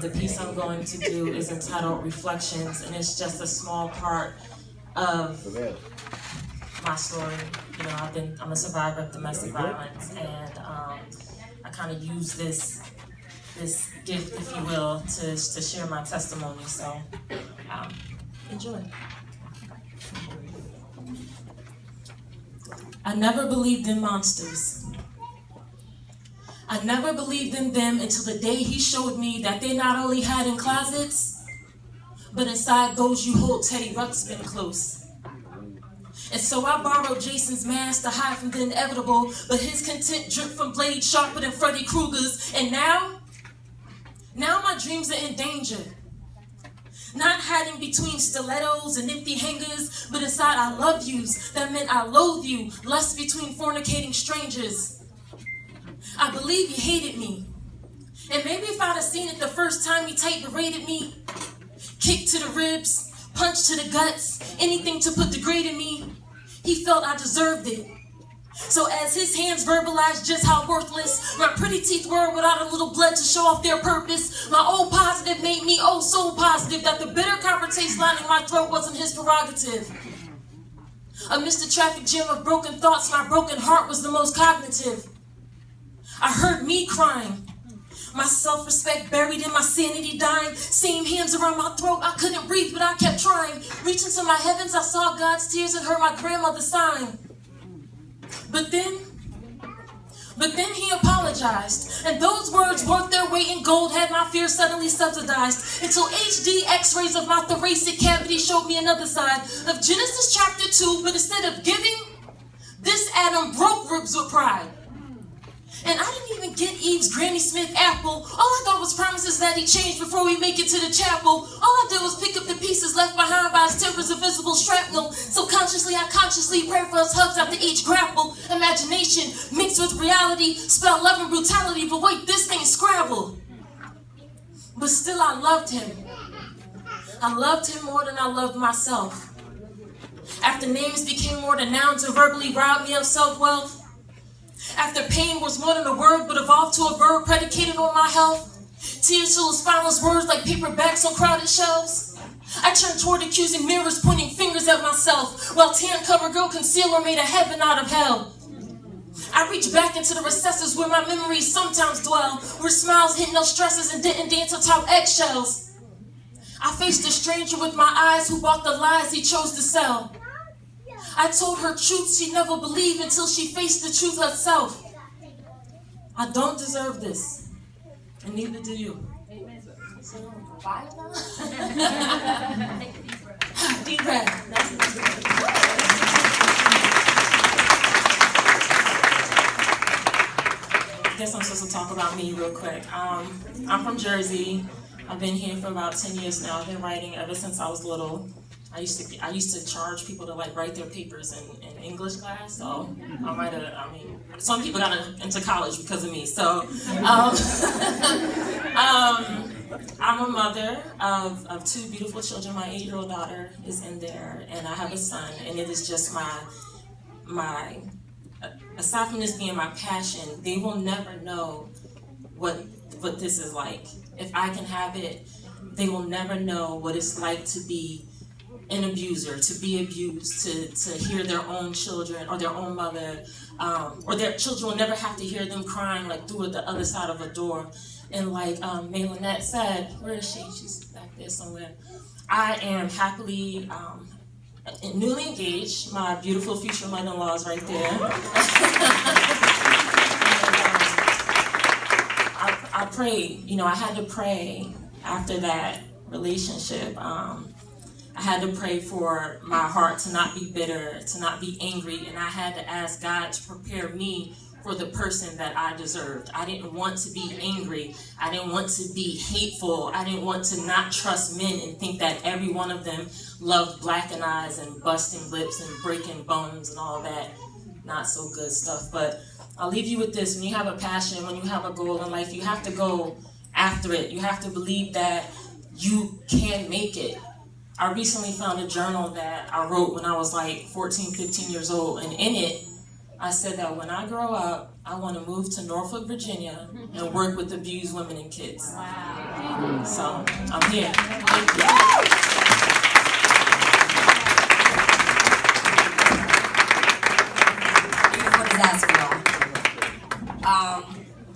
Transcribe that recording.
The piece I'm going to do is entitled Reflections, and it's just a small part of my story. You know, I'm a survivor of domestic violence, and I kind of use this gift, if you will, to share my testimony. So enjoy. I never believed in monsters. I never believed in them until the day he showed me that they not only hide in closets, but inside those you hold Teddy Ruxpin close. And so I borrowed Jason's mask to hide from the inevitable, but his content dripped from blades sharper than Freddy Krueger's. And now my dreams are in danger. Not hiding between stilettos and empty hangers, but inside I love yous. That meant I loathe you, lust between fornicating strangers. I believe he hated me. And maybe if I'd have seen it the first time he tight berated me, kick to the ribs, punch to the guts, anything to put the grade in me, he felt I deserved it. So as his hands verbalized just how worthless my pretty teeth were without a little blood to show off their purpose, my old positive made me oh so positive that the bitter copper taste lining my throat wasn't his prerogative. Amidst the traffic jam of broken thoughts, my broken heart was the most cognitive. I heard me crying, my self-respect buried in my sanity dying, same hands around my throat, I couldn't breathe but I kept trying. Reaching to my heavens, I saw God's tears and heard my grandmother sighing. But then he apologized, and those words worth their weight in gold had my fear suddenly subsidized, until HD x-rays of my thoracic cavity showed me another side of Genesis chapter 2, but instead of giving, this Adam broke ribs with pride. And I didn't even get Eve's Granny Smith apple. All I got was promises that he changed before we make it to the chapel. All I did was pick up the pieces left behind by his temper's invisible shrapnel. So I consciously pray for his hugs after each grapple. Imagination mixed with reality, spell love and brutality. But wait, this thing's Scrabble. But still I loved him. I loved him more than I loved myself. After names became more than nouns and verbally robbed me of self-wealth. After pain was more than a word but evolved to a verb predicated on my health. Tears full of spineless words like paperbacks on crowded shelves. I turned toward accusing mirrors pointing fingers at myself, while tan cover girl concealer made a heaven out of hell. I reached back into the recesses where my memories sometimes dwell, where smiles hid no stresses and didn't dance atop eggshells. I faced a stranger with my eyes who bought the lies he chose to sell. I told her truths she never believed until she faced the truth herself. I don't deserve this, and neither do you. So, bye now. Take a deep breath. Deep breath. I guess I'm supposed to talk about me real quick. I'm from Jersey. I've been here for about 10 years now. I've been writing ever since I was little. I used to charge people to write their papers in English class. So some people got into college because of me. So I'm a mother of two beautiful children. My 8-year-old daughter is in there, and I have a son. And it is just my aside from this being my passion, they will never know what this is like. If I can have it, they will never know what it's like to be an abuser, to be abused, to hear their own children or their own mother, or their children will never have to hear them crying through the other side of a door. And like May Lynette said, where is she? She's back there somewhere. I am happily newly engaged. My beautiful future mother-in-law is right there. I prayed, I had to pray after that relationship. I had to pray for my heart to not be bitter, to not be angry, and I had to ask God to prepare me for the person that I deserved. I didn't want to be angry. I didn't want to be hateful. I didn't want to not trust men and think that every one of them loved blacking eyes and busting lips and breaking bones and all that not so good stuff. But I'll leave you with this. When you have a passion, when you have a goal in life, you have to go after it. You have to believe that you can make it. I recently found a journal that I wrote when I was 14, 15 years old, and in it, I said that when I grow up, I want to move to Norfolk, Virginia, and work with abused women and kids. Wow. So I'm here. Thank you. Beautiful disaster, y'all.